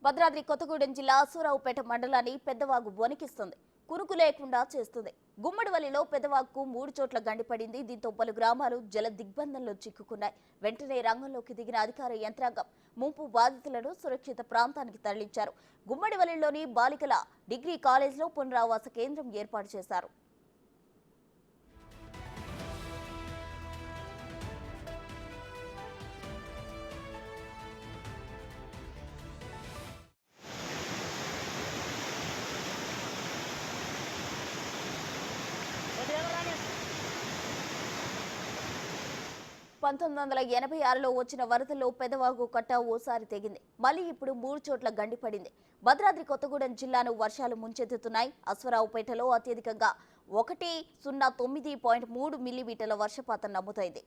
భద్రాద్రి కొత్తగూడెం జిల్లా సూరావుపేట మండలాన్ని పెద్దవాగు వణికిస్తుంది. కురుకు లేకుండా చేస్తుంది. గుమ్మడివల్లిలో పెద్దవాగుకు 3 చోట్ల గండిపడింది. దీంతో పలు గ్రామాలు జల దిగ్బంధంలో చిక్కుకున్నాయి. వెంటనే రంగంలోకి దిగిన అధికార యంత్రాంగం ముంపు బాధితులను సురక్షిత ప్రాంతానికి తరలించారు. గుమ్మడివల్లిలోని బాలికల డిగ్రీ కాలేజీలో పునరావాస కేంద్రం ఏర్పాటు చేశారు. పంతొమ్మిది 1986లో వచ్చిన వరదల్లో పెదవాగు కట్ట ఓసారి తెగింది. మళ్లీ ఇప్పుడు 3 చోట్ల గండిపడింది. భద్రాద్రి కొత్తగూడెం జిల్లాను వర్షాలు ముంచెత్తుతున్నాయి. అశ్వరావుపేటలో అత్యధికంగా 109.3 మిల్లీమీటర్ల వర్షపాతం నమోదైంది.